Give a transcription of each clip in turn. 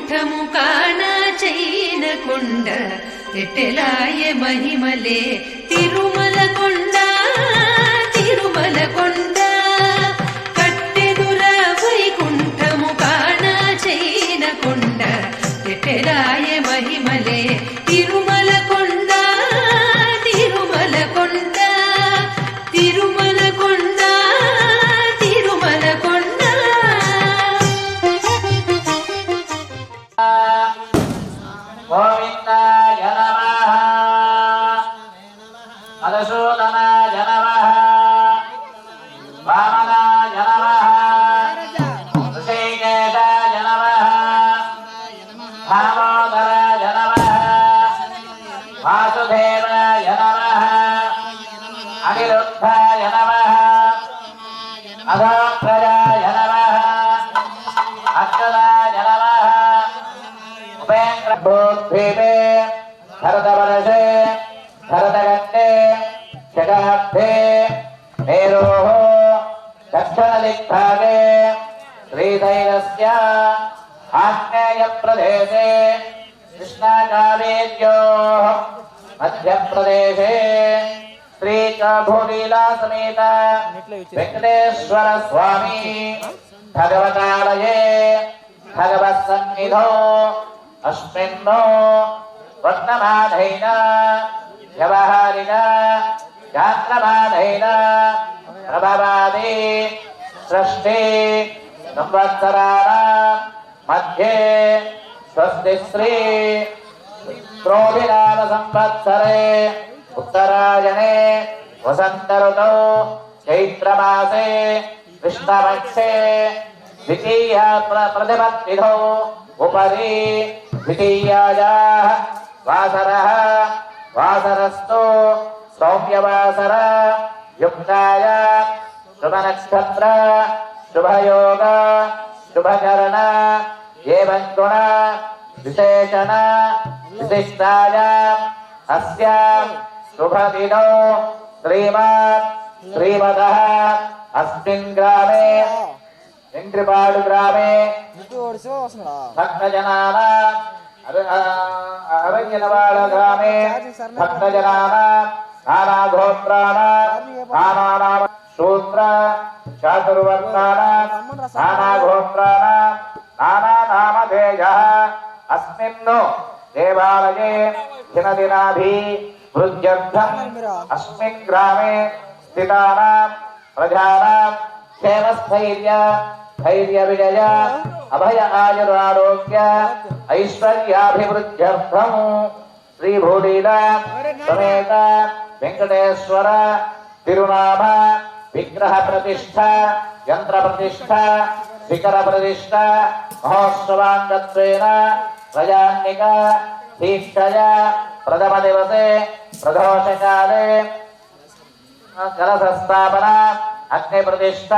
వైకుంఠము కానా చైన కొండ ఎట్టెలాయ మహిమలే తిరుమల కొండ తిరుమల కొండ కట్టెదుర వైకుంఠము కానా చైన కొండ ఎట్టెలాయ మహిమలే తిరుమల కొండ తిరుమల కొండ తిరుమల కొండ తిరుమల కొండ గోవిందాయ నమః మధుసూదనాయ నమః వామనాయ నమః ఋషికేశాయ నమః దామోదరాయ నమః వాసుదేవాయ నమః అనిరుద్ధాయ నమః అధోక్షజాయ నమః అచ్యుతాయ నమః ఉపేంద్రభూద్వీపే భరతవర్షే భరతగండే శతాబ్దే మేరోః దక్షిణదిగ్భాగే శ్రీశైలస్య ఆగ్నేయప్రదేశే కృష్ణాకావేర్యోః మధ్యప్రదేశే శ్రీకాభూలీలాసమేత వెంకటేశ్వర స్వామి భగవతాలయే భగవత్సన్నిధో అస్మిన్నో వర్ణమాధైన వ్యవహారిణ చాంద్రమాధైన ప్రభవాది సృష్టి సంవత్సరాణాం మధ్యే స్వస్తి శ్రీ క్రోధినామ సంవత్సరే ఉత్తరాయణే వసంత ఋతౌ చైత్రమాసే కృష్ణపక్షే ద్వితీయ ప్రతిపత్తిథౌ ఉపరి ద్వితీయాయాః వాసరః వాసరస్తు సౌమ్యవాసర యుక్తాయ శుభనక్షత్ర శుభయోగ శుభకరణ ఏవం గుణ విశేషణ విశిష్టాయ అస్యాం శుభదినో శ్రీమాన్ శ్రీమదః అస్మిన్ గ్రామే ఇంద్రిపాడు గ్రామే భక్తజనానాం అరణ్యనవాడ గ్రామే భక్తజనానాం నానాగోత్రాణాం నానానామ శూద్ర చాతుర్వర్ణానాం నానాగోత్రాణాం నానానామధేయః అస్మిన్ను దేవాలయే దినదినాభి వృద్ధ్యర్థం అస్మిన్ గ్రామే స్థితానాం ప్రజానాం క్షేమస్థైర్య ధైర్య విజయ అభయ ఆయురారోగ్య ఐశ్వర్యాభివృద్ధ్యర్థం శ్రీభూలీల సమేత వెంకటేశ్వర తిరునామ విగ్రహ ప్రతిష్ఠ యంత్ర ప్రతిష్ఠ శిఖర ప్రతిష్ఠ మహోత్సవాంగత్వేన ప్రజాన్నిక దీక్షయ ప్రథమ దివసే ప్రదోషకాలే కలశస్థాపన అగ్ని ప్రతిష్ఠ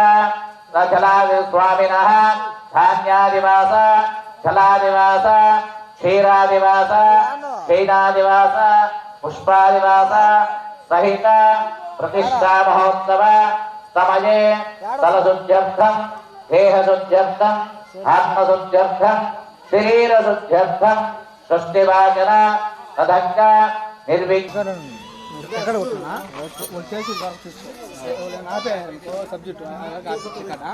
జలాది స్వామినః ధాన్యాదివాస జలాదివాస క్షీరాదివాస క్షీరాదివాస పుష్పాదివాస సహిత ప్రతిష్టా మహోత్సవ సమయే తలశుద్ధ్యర్థం దేహశుద్ధ్యర్థం ఆత్మశుద్ధ్యర్థం శరీరశుద్ధ్యర్థం సృష్టివాచన తదంగ నిర్విఘ్న ఎక్కడ కొట్టున్నా చేసి ఆపే సబ్జెక్టు కదా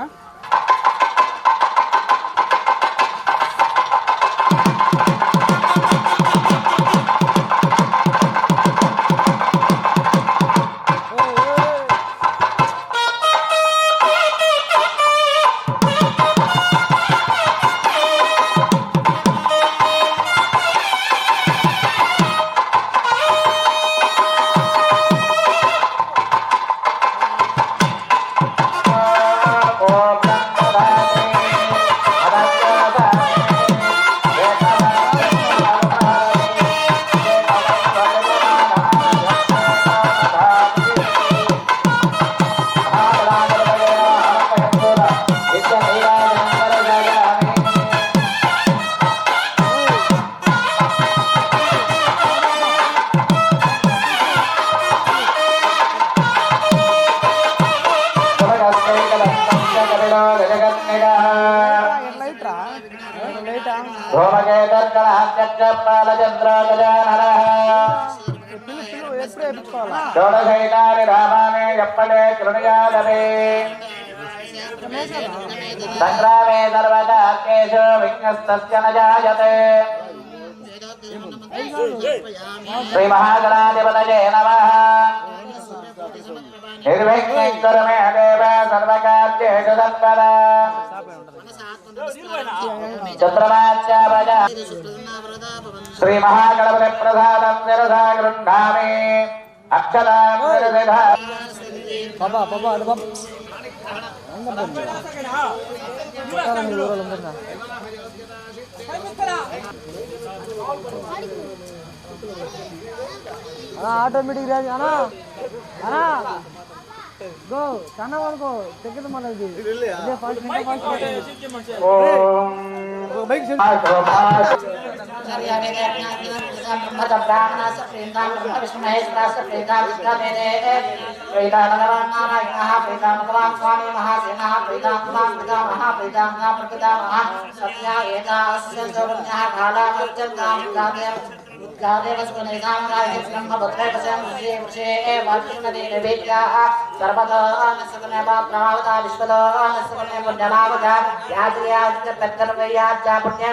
ఓం పాలచంద్ర గజాననః ఎప్పుడు వేయించుకోవాలా షోడశైతాని రామానే ఎప్పలే కృణయాదవే సంగ్రామే సర్వకార్యేషు విఘ్నస్తస్య న జాయతే శ్రీ మహాగణాధిపతయే నమః నిర్విఘ్నం కురు మే దేవ సర్వకార్యేషు తత్పరా చంద్రమాచార్య శ్రీ మహాగణపతి ప్రసాదం నిరసా గృహామి అక్షరాం నిరసిధా బాబా బాబా అరే బాబా ఆటోమేటిక్ రాజు అనా అనా గో కన్నా వాడుకో దగ్గర మనది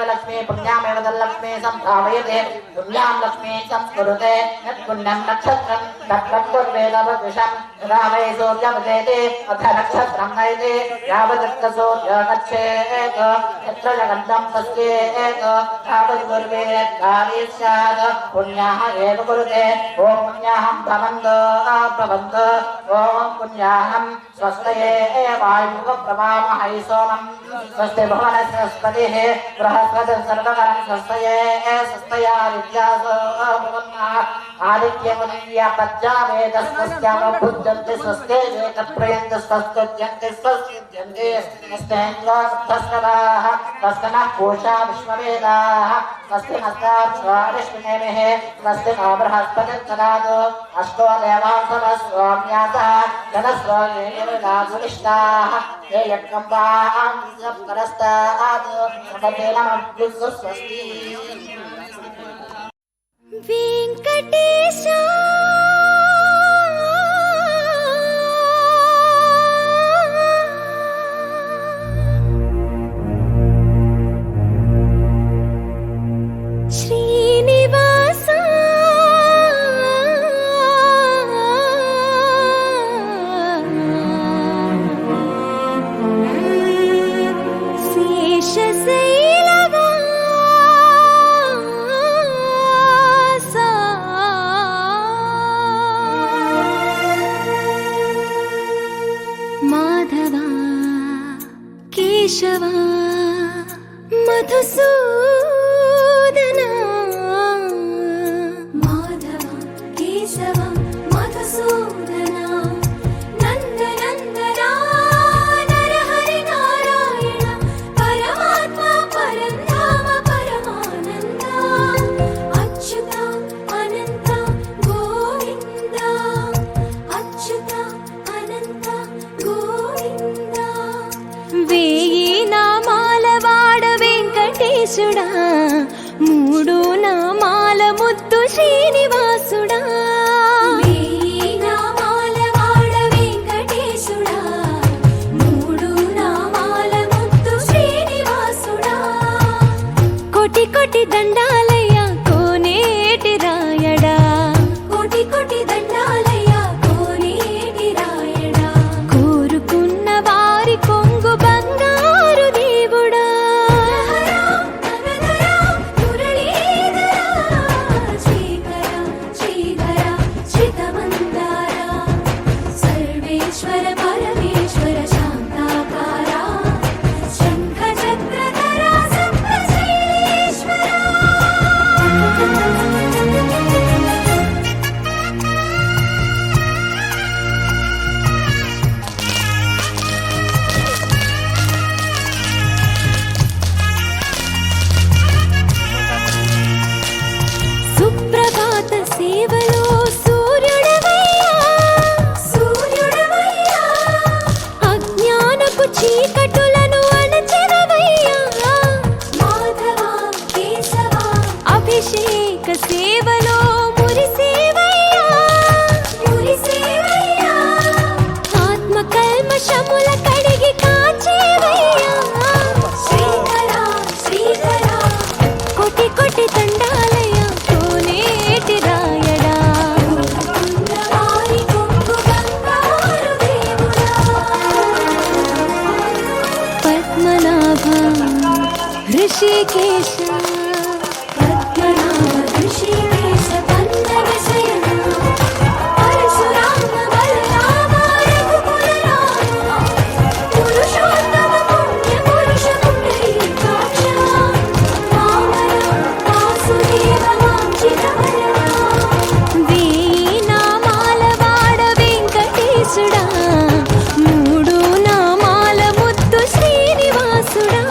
లక్ష్మీ పుణ్యామేవ లక్ష్మీ సంభావయతే పుణ్యాం లక్ష్మీ సంస్కృతే పుణ్యం నక్షత్రం నక్షత్రం రామై సూర్యపదేతి అథ నక్షత్రం నైతి యావదత్త సూర్య గచ్చేత్ యత్ర జగంతం పశ్యేత్ యావద్ గుర్వేత్ కార్యస్యాత్ పుణ్యః ఏవ కురుతే ఓం పుణ్యాహం భవంతో ఓం పుణ్యాహం స్వస్తయే వాయుః ప్రవామహై సోమం స్వస్తి భువనస్పతిః బృహస్పతి సర్వకరం స్వస్తయే స్వస్తయా విద్యాసో భువన్నః ఆదిత్యమునియ పద్యావేదస్య బుద్ధంతి స్వస్తే వేదప్రయంతి స్వస్తుత్యంతి స్వస్తిద్యంతి స్వస్తేంద్రస్వరాః స్వస్తనః పూషా విశ్వవేదాః స్వస్తి నస్తార్ష్వారిష్మినేమిః స్వస్తి నో బృహస్పతిర్దదాతు అష్టో దేవాంసవ స్వామ్యాసః జనస్వామినిష్టాః ఏ యత్కంపాః సప్తరస్తాత్ సపతేనమభ్యుః స్వస్తి వెంకటేశ శ్రీనివాస మాధవ కేశవ మధుసూదన మాధవ కేశవ మధుసూదన నందనందన నరహరి నారాయణ పరమాత్మ పరంధామ పరమానంద అచ్యుత అనంత గోవింద అచ్యుత అనంత గోవింద వేయి నామాల వాడ వెంకటేశ హృషికేశ పద్మనాభ ఋషికేశ పల్లవ శయన పరశురామ బలరామ రఘుకుల రామ పురుషోత్తమ పుణ్య పురుష పుండరీకాక్ష వామన వాసుదేవ వాంఛిత వరద వేయి నామాల వాడ వెంకటేశుడా మూడు నామాల ముద్దు శ్రీనివాసుడా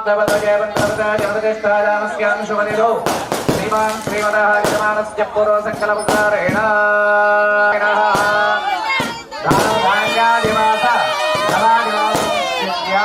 जगदीष्टायामस्यांशुमनिधौ श्रीमान् श्रीमदः यजमानस्य पूर्वसङ्कल्पकारेण दानधान्यादिवास नवादिवासस्य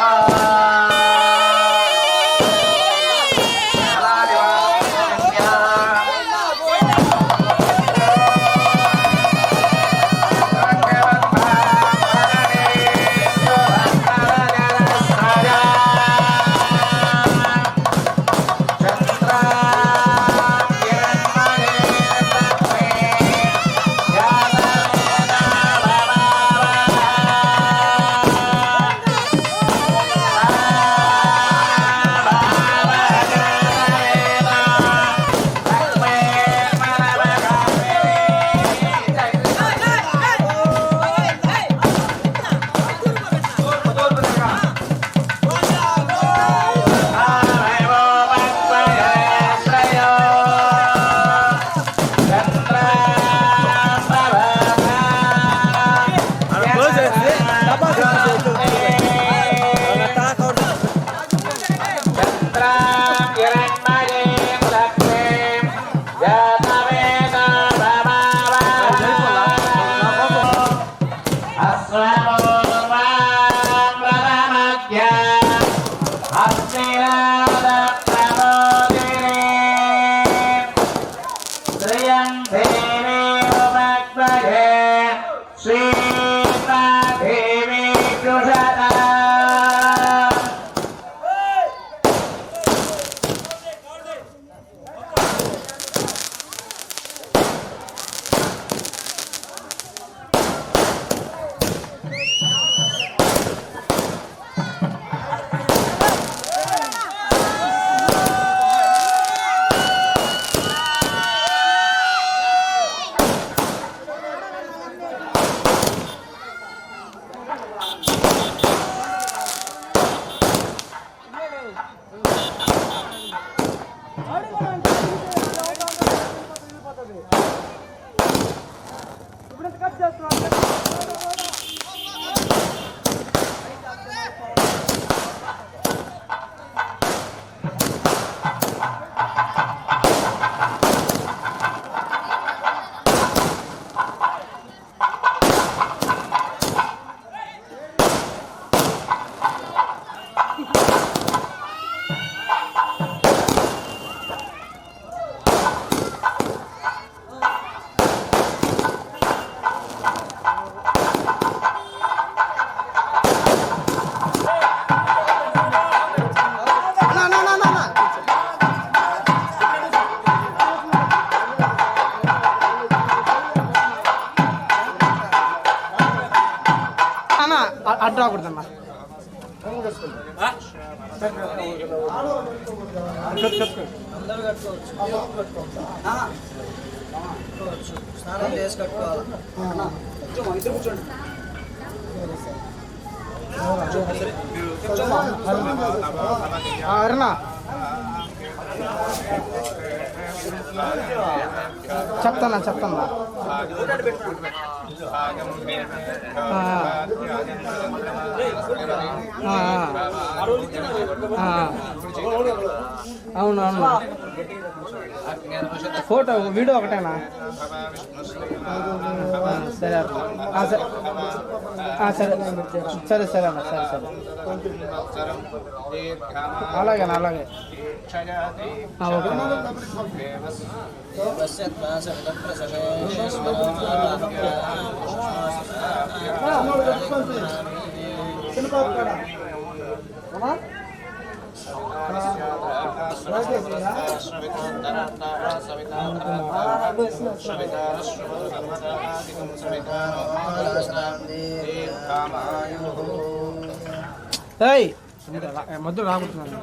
అడ్డు రాకూడదమ్మా. స్నానం చేసి కట్టుకోవాలి. అరుణా చెప్తానా అవునవును ఫోటో వీడియో ఒకటేనా సరే సరే సరే సరే అన్న సరే సరే అలాగే ఓకే మధ్యలో రాకుంటున్నాను.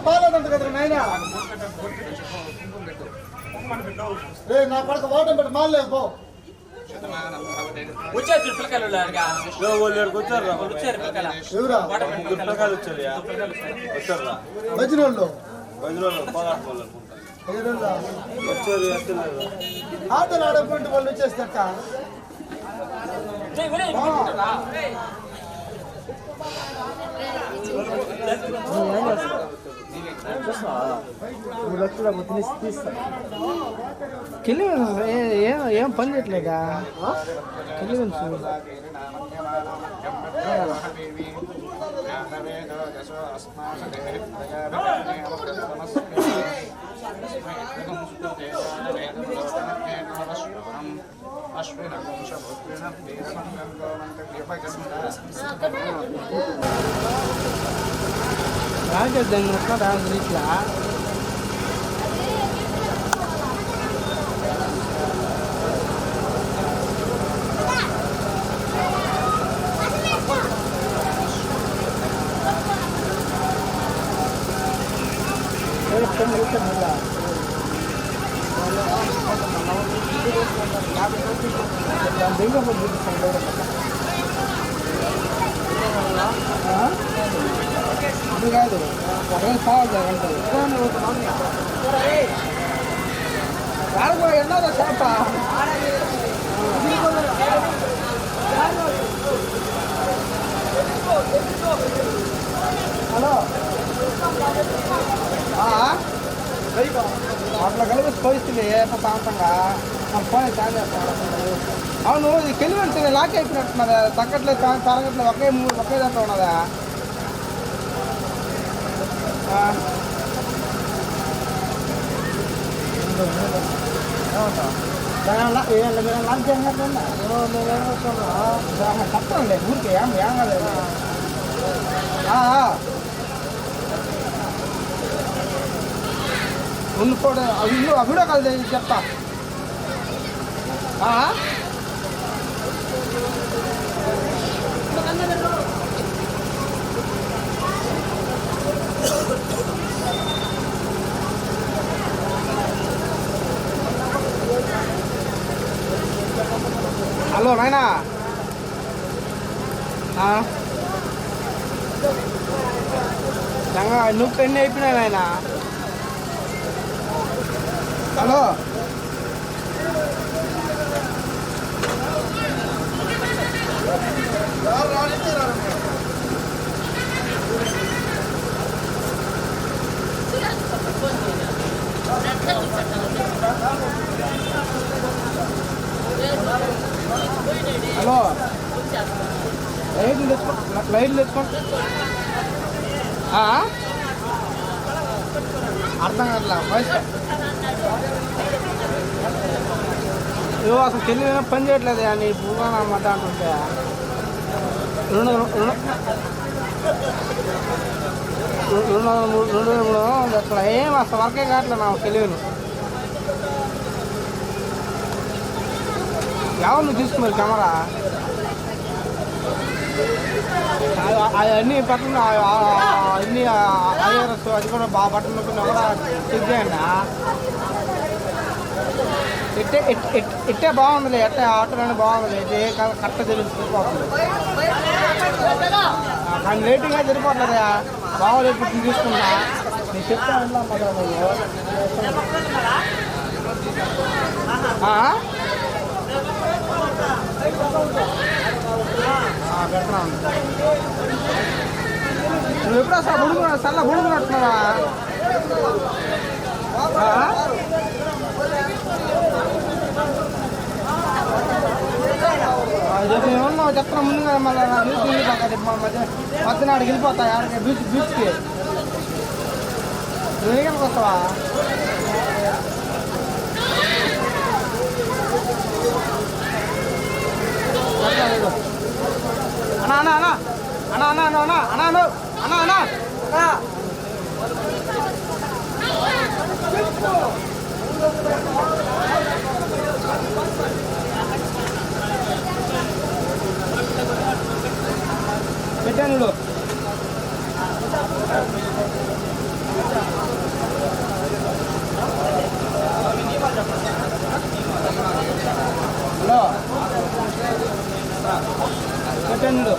పాలేదంట కదా నాయన నా పడక వాటం పెట్టి మాలేదు పో వచ్చారు పిల్లకాయలు వచ్చారు పిల్లకాయలు ఎవరా పిల్లకాయలు వచ్చారు వచ్చారా బజ్రోళ్ళు బయలుదేరు పోరాటం వాళ్ళు వచ్చారు ఎత్తలేదు ఆటలు ఆడకుండా వాళ్ళు వచ్చేస్తట కిల్లి ఏం పని చేయట్లేదా కిల్లి రాజధాని రాజు ఇట్లా కాదు ఎన్నో చేప హలో అట్లా కలిపి పోయిస్తుంది సాంతంగా మనం ఫోన్ ఛార్జ్ చేస్తాం అవును ఇది కెలివెన్స్ లాక్ అయిపోయినట్టున్నదా తగ్గట్లేదు తరగట్లేదు ఒకే దాంట్లో ఉన్నదా లాక్ చెప్పండి ఊరికి ఏం కాలేదు ఉండిపోవడం వీడియో కాల్ చెప్తా హలో నాయనా నువ్వు ఎన్ని అయిపోయినాయి నాయనా హలో హలో లైట్లు తెచ్చుకోండి అర్థం కావట్లా వయసు ఇవో అసలు చెల్లి పని చేయట్లేదు నీ పూర్ణ అన్నమాట అంటుంటే 203 అసలు ఏం అసలు వర్కే కావట్లేదు నాకు తెలియను ఎవరు నువ్వు తీసుకున్నారు కెమెరా అన్నీ బట్టలు అన్ని ఐఆర్ఎస్ అది కూడా బాగా బట్టలు నొప్పినా కూడా చెక్ చేయండి ఇట్టే బాగుందిలే ఎట్టే ఆటోలోనే బాగుంది ఇది కరెక్ట్ తెలిసిపోతుంది కానీ రేటింగ్ అయితే సరిపోతుంది బాగా ఇప్పుడు తీసుకున్నా నేను చెప్తాను పెడతా నువ్వు ఎప్పుడు అసలు బుడుకున్నా చల్ల బుడుకున్నట్టున్నావా ఏమన్నా చెప్తున్నా ముందుగా మళ్ళీ మధ్యనాడికి వెళ్ళిపోతా ఆడికి బీచ్కి నువ్వు ఏ వస్తావా అన్నా అన్నా అన్నా అన్నా అన్నా అన్నా అన్నా అన్నా అన్నా అన్నా అన్నా పెట్టాను హలో చూడు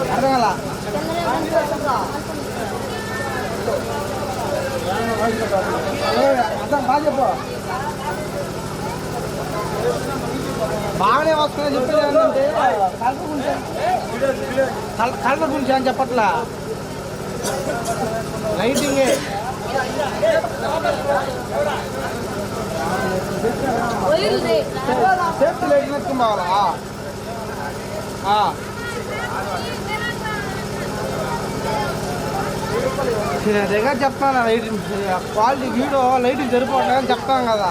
అర్థం కదా అర్థం బాగా చెప్పు బాగానే వస్తుందని చెప్పేది ఏంటంటే కలర్ గురించి అని చెప్పట్లా లైటింగే సేఫ్టీ లైటింగ్ ఎత్తుకుని పోవాలా దగ్గర చెప్తాను లైటింగ్ క్వాలిటీ వీడియో లైటింగ్ సరిపోవట్లేదని చెప్తాం కదా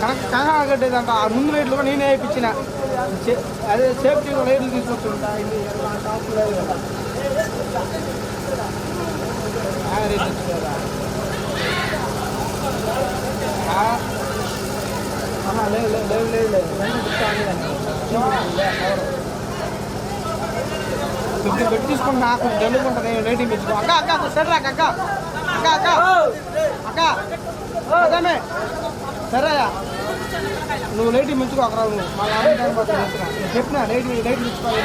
కనక కట్టేదంట ఆ ముందు లైట్లు కూడా నేనే వేయించిన అదే సేఫ్టీ లైట్లు తీసుకొచ్చుంటా లేదు లేదు లేదు లేదు కొంచెం పెట్టి తీసుకుని నాకు జల్లుకుంటుంది లైటింగ్ తెచ్చుకో అక్క అక్క సరే అక్క అక్క అక్క అక్క అక్క అదే సరేయా నువ్వు లైటింగ్ మెచ్చుకో అక్కడ నువ్వు మా నేను చెప్పిన లైటింగ్ తెచ్చుకోవాలి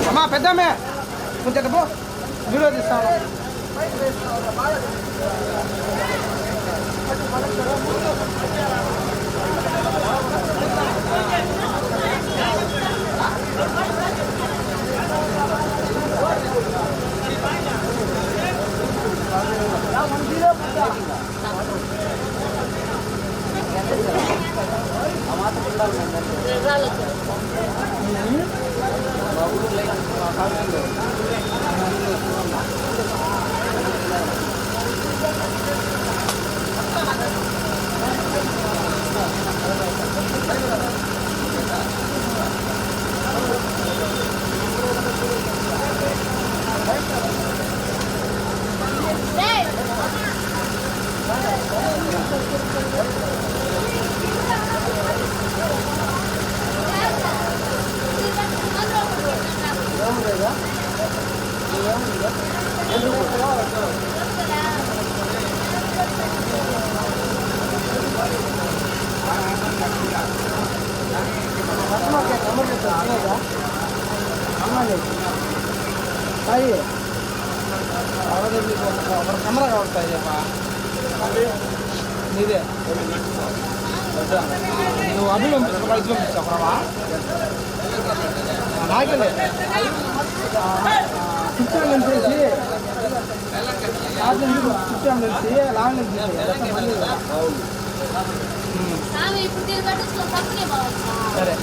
అమ్మా పెద్దమ్మే కొంచెం పో వీడియో తీస్తాను కెమెరా కావస్తాయి నీదే నువ్వు అభి పంపిస్తా రైతు పంపిస్తావు ప్రభా నాకెళ్ళే చిత్రం నిలిచేసి చిత్రం నిలిచి లాంగ్ నిలిచి సరే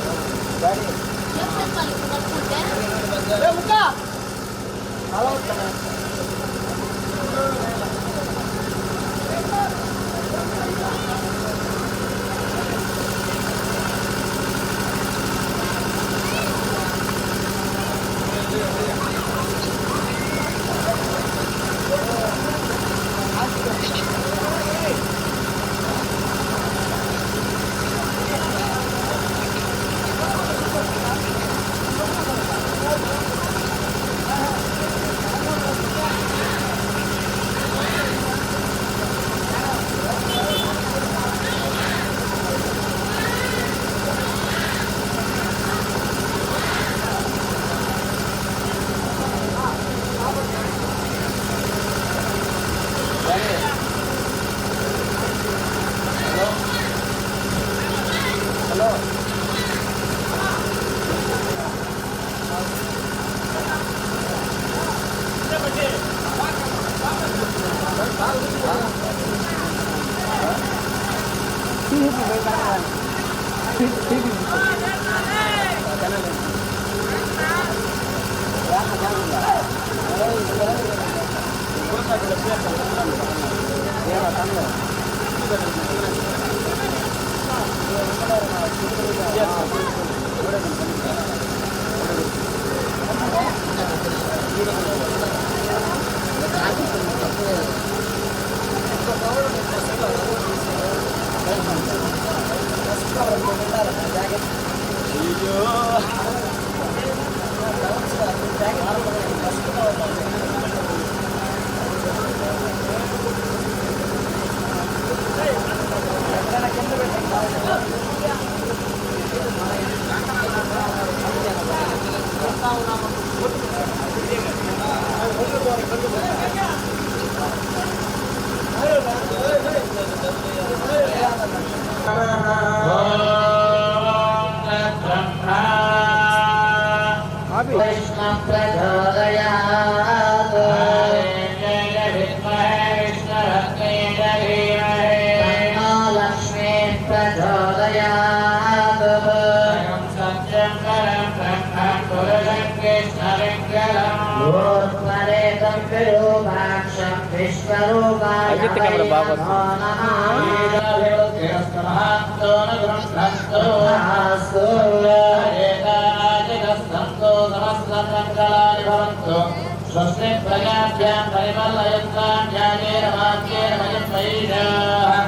स्वस्ति प्रजाभ्यां परिमलयन्त्राण्येन वाक्येन वयं वैशाः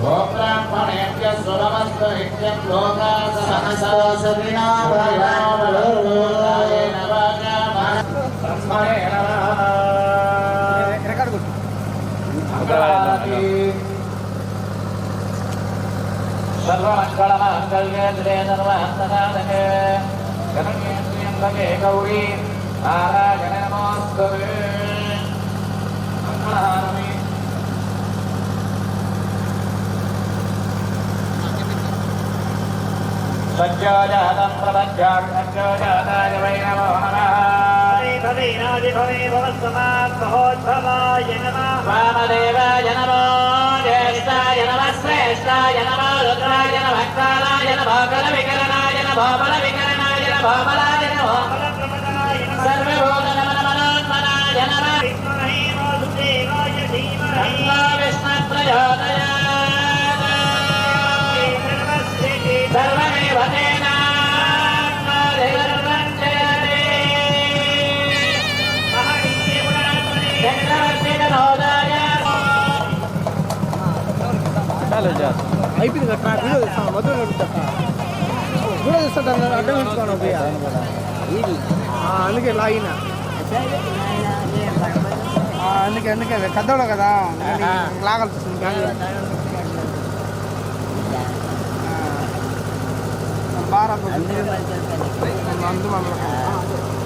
गोब्राह्मणेभ्यः शुभमस्तु नित्यं लोकाः सहसा सुखिनो भवन्तु कायेन वाचा ब्रह्मणे नमः सर्वमङ्गलमाङ्गल्ये द्वे सर्वान्तसाधके गणेन्द्रियं गौरी नारायण नमोस्तुते मंगलानि सज्जोजातं प्रपद्याज्ञोजाताय वै नमो नमः भवेनादिभवे भवत्समात्महोद्भवाय नमः वामदेवाय नमो ज्येष्ठाय नमः श्रेष्ठाय नमो रुद्राय नमः कालाय नमः कलविकरणाय नमः बलविकरणाय नमः बलाय नमः सर्वभूतनमनमनोन्मनाय नमः विष्णुमहे वासुदेवाय धीमहि विष्णुप्रचोदयात् सर्वमेव तेनात्मनिर्वञ्जयते चक्रवर्तितनोदय అయిపోయింది కదా వీడియో తెస్తాను మధుర వీడియో తెస్తాను అడ్డం ఉంచుకోను పోయా అందుకే లాగిన అందుకే పెద్దోడు కదా లాగాల్సి బాగా అందు Yeah.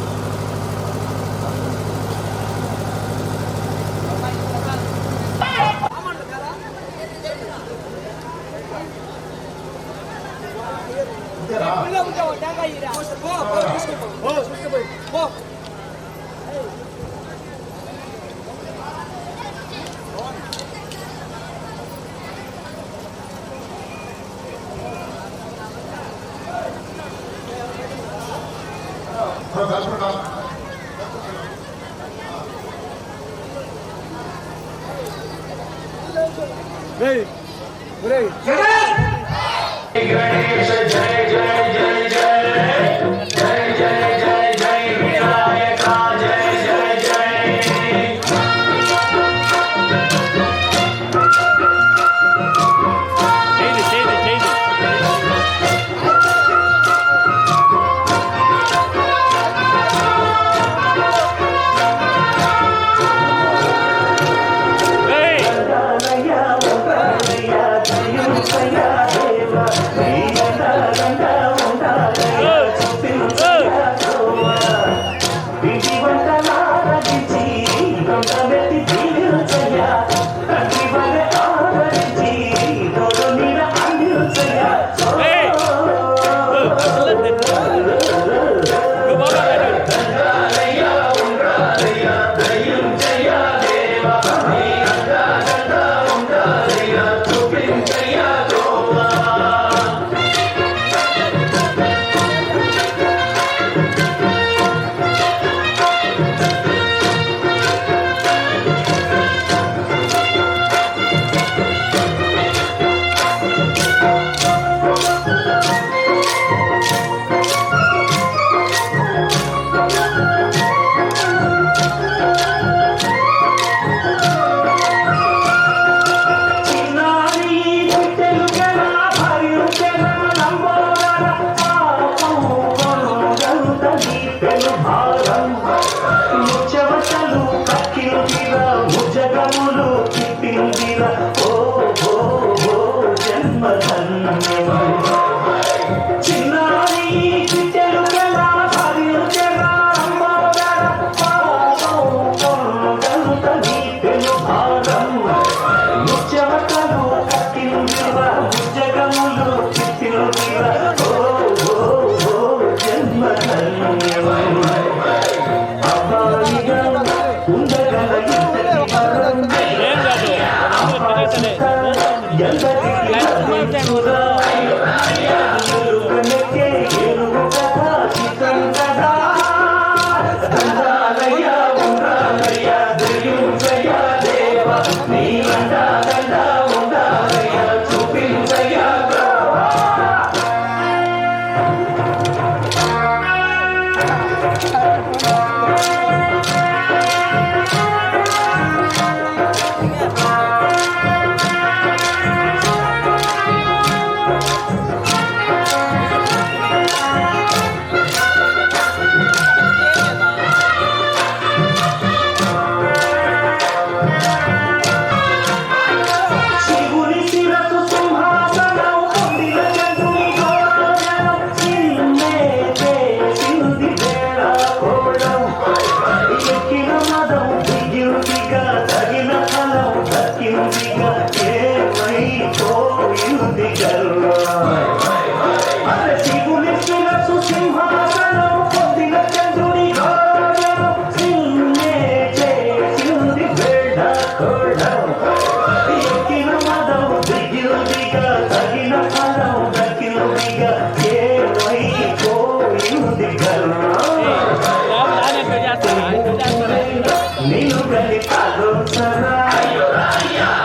వెలుగని తగొచ్చరా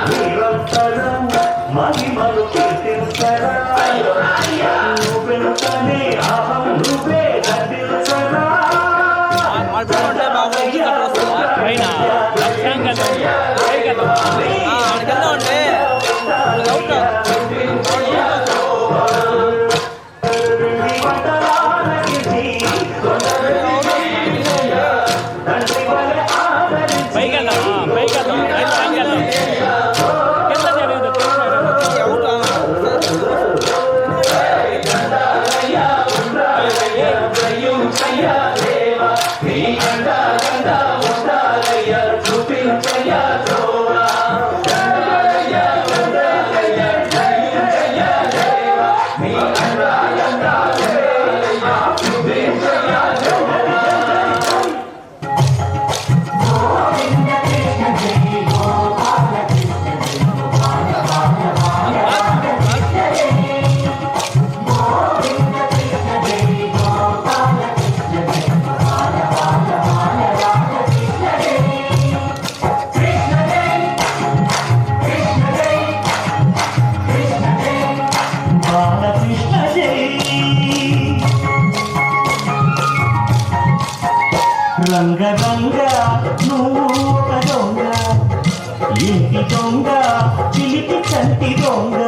నిరంతరం మహిమను కీర్తించరా నువ్వెంతనే అహం నువ్వే నటించరా రంగరంగ నువ్వు ఒక దొంగ ఇంటి దొంగ చిలిపి చంటి దొంగ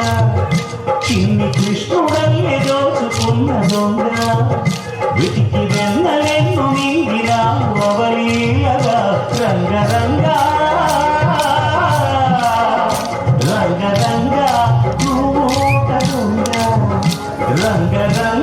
చిన్ని కృష్ణుడల్లే దోచుకున్న దొంగ వెతికి వెన్నలెన్ను నీగిరా అవలీలగా రంగరంగ రంగరంగ నువ్వు ఒక దొంగ రంగరంగ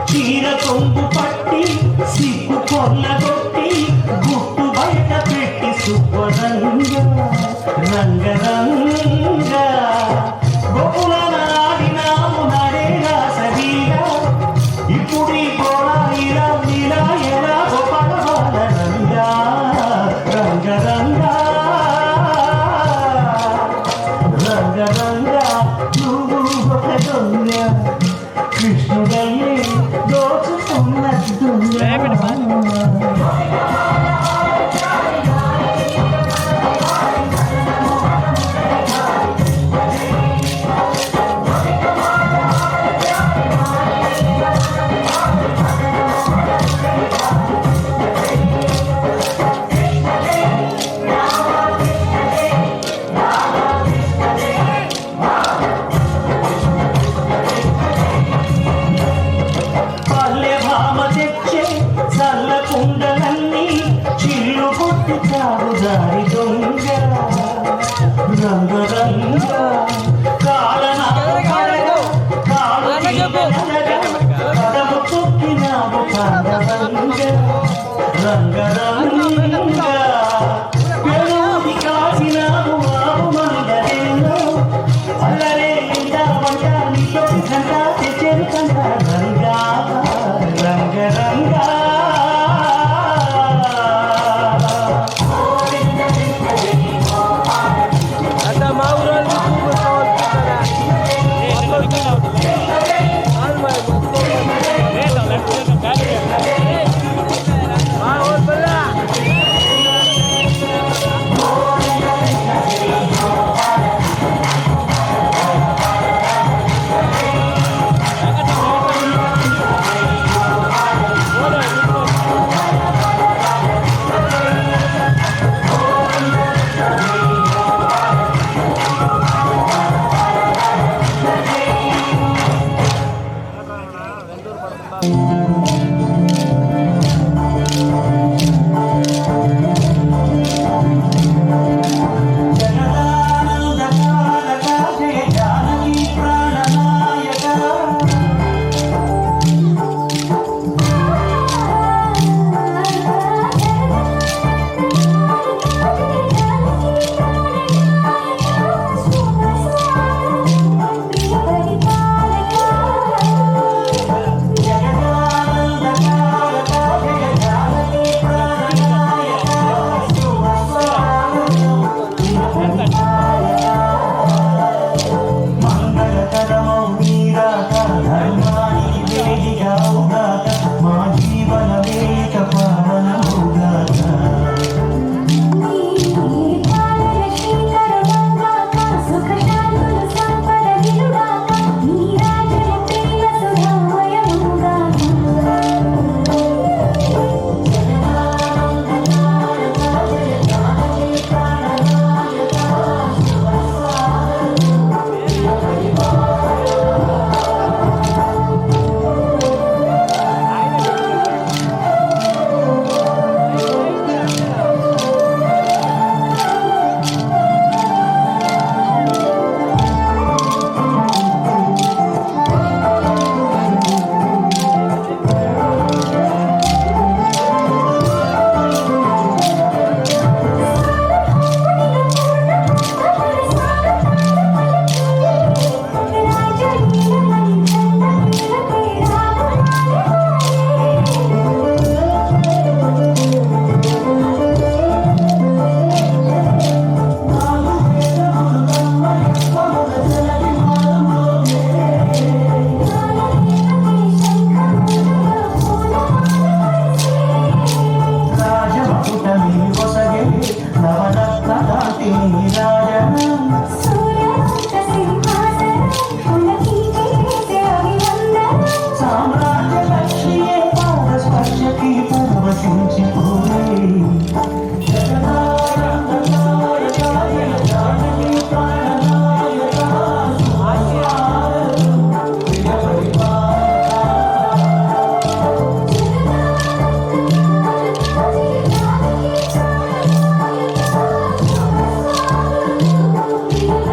చీర కొంగు పట్టి సిగ్గు కొల్లగొట్టి గుట్టు బయట పెట్టి సుబ్బరంగ రంగరంగ గోపుల నాడినాము నడేగా సరిగా ఇప్పుడు ఈ గోళ ఇలా ఎలా గోపాల రంగా రంగరంగ రంగరంగ నువ్వు ఒక దొంగ కృష్ణుడల్లే దోచుకున్న దొంగ దారి దొంగ రంగరంగ కాలన కడము తొక్కినావు కాండరంగ రంగరంగ పెరుది కాసినావు ఆవు మందరేలో అల్లరే వంట నీతో కంట తెచ్చేరు కంట రంగా రంగరంగ Adam సూర్యాస్త సింహాసనం పులకించే అభినందనం సామ్రాజ్య లక్ష్మియే పాద స్పర్శకి పరవశించిపోయే Thank you.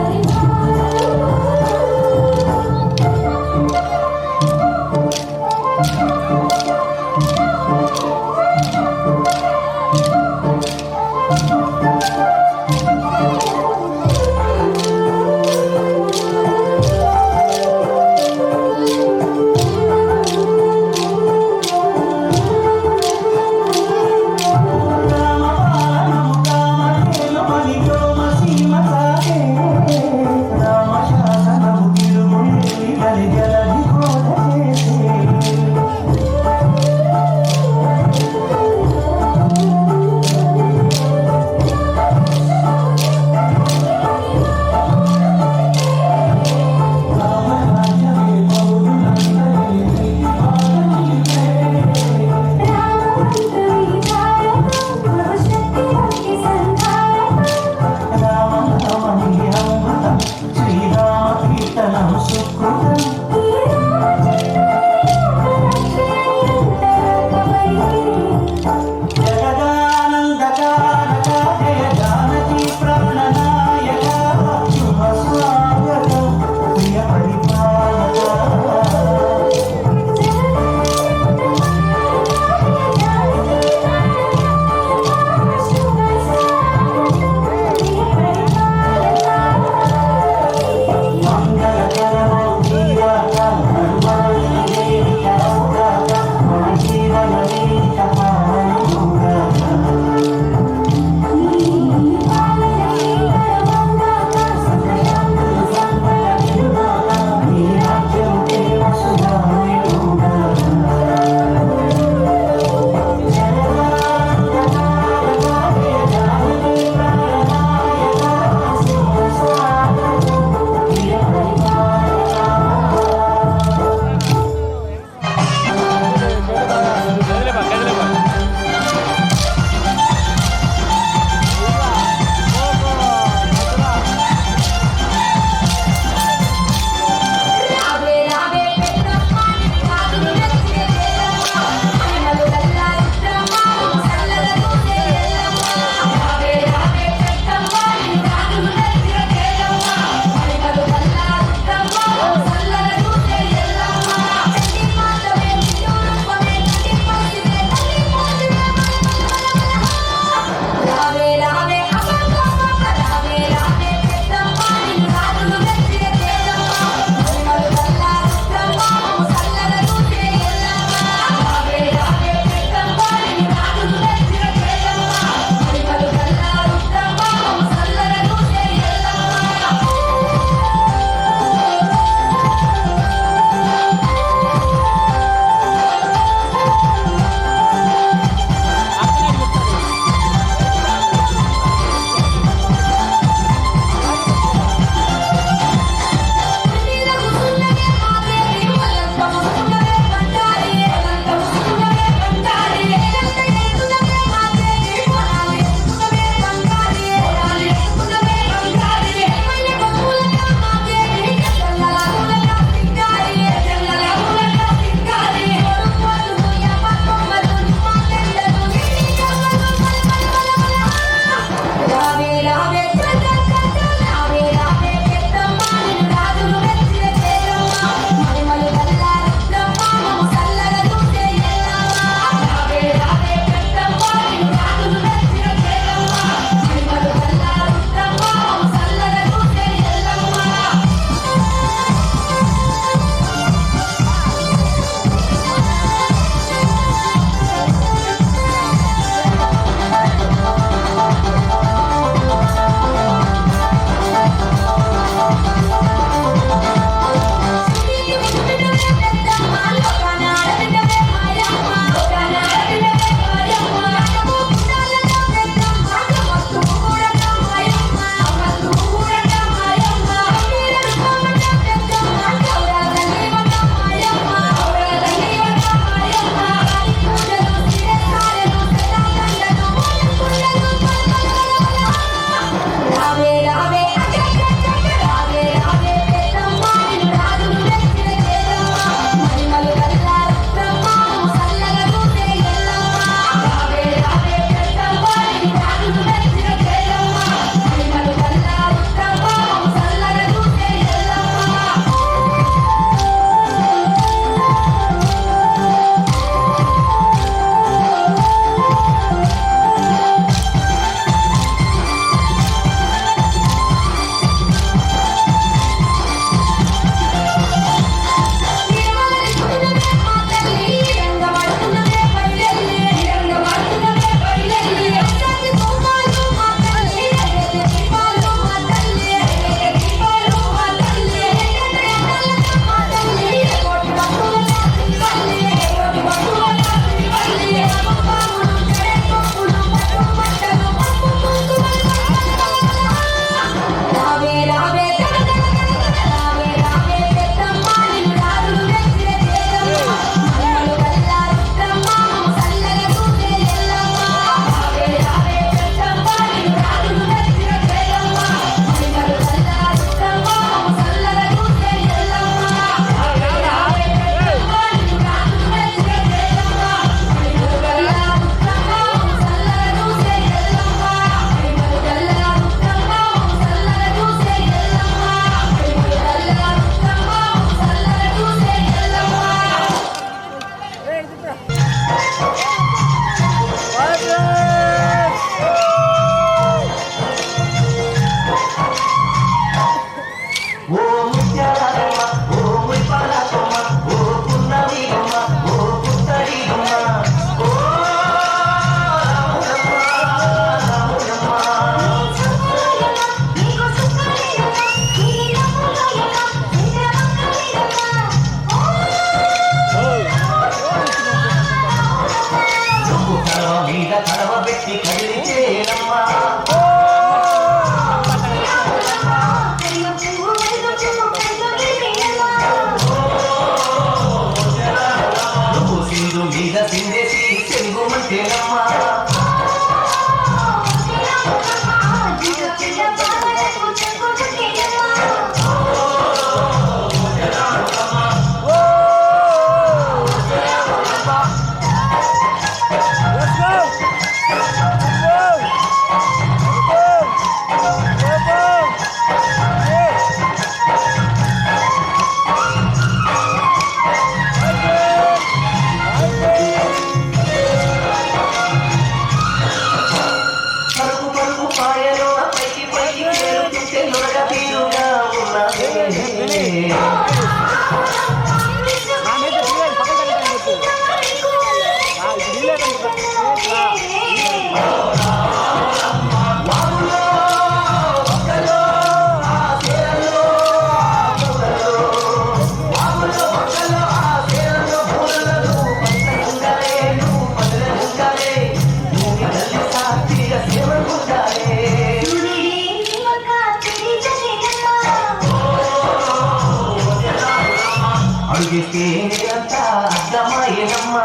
అడిగితే నేనంతా అర్థమయ్యేనమ్మా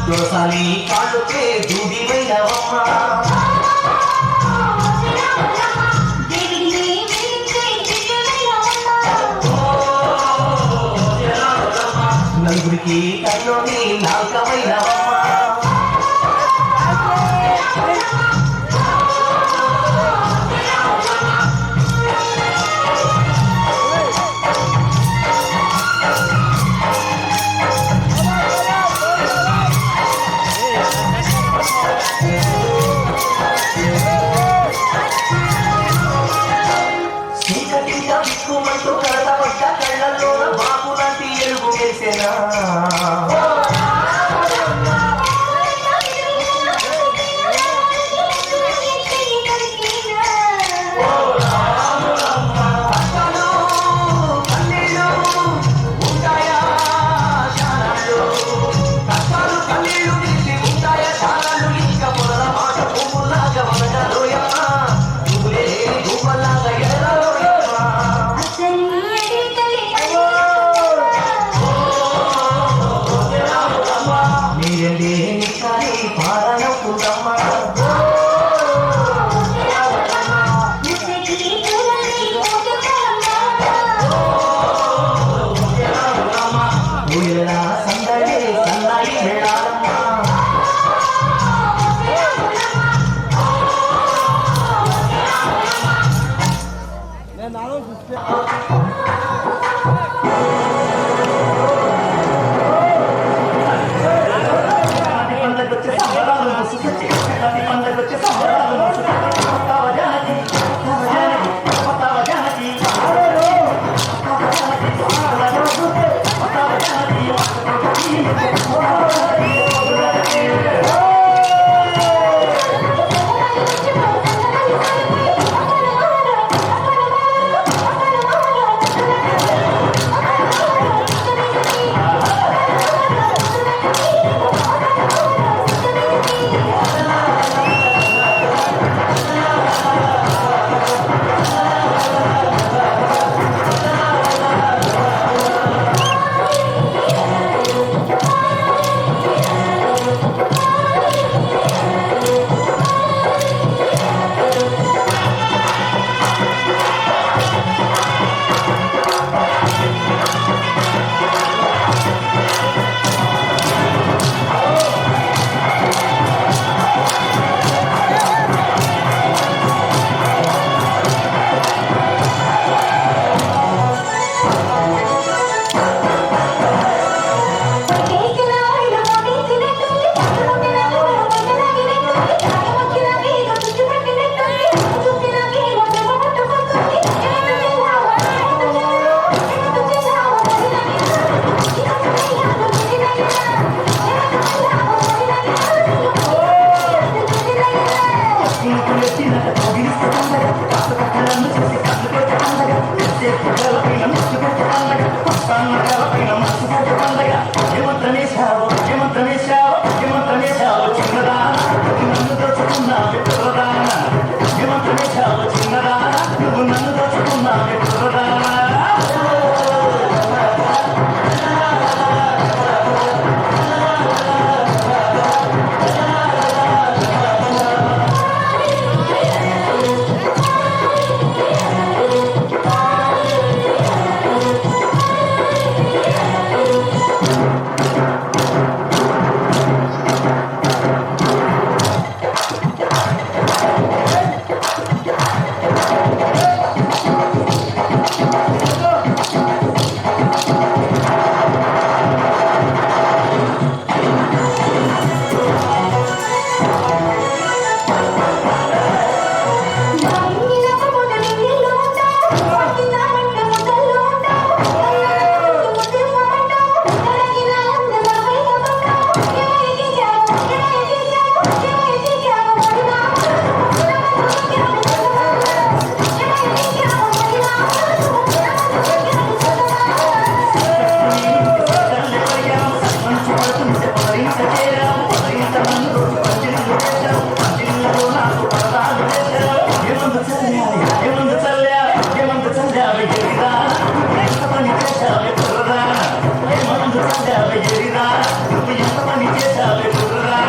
దోసాలి కాళ్ళుకే దూదివైనవమ్మా నలుగురికి కన్నుని నాల్కమైనవమ్మా చీకటిగా విక్కుమంటూ కడతపడ్డ కళ్ళల్లోన బాపులాంటి ఎలుగు వేసేనా కష్టపడ్డావే ఎరిరా నువ్వు ఎంత పని చేశావే కుర్రా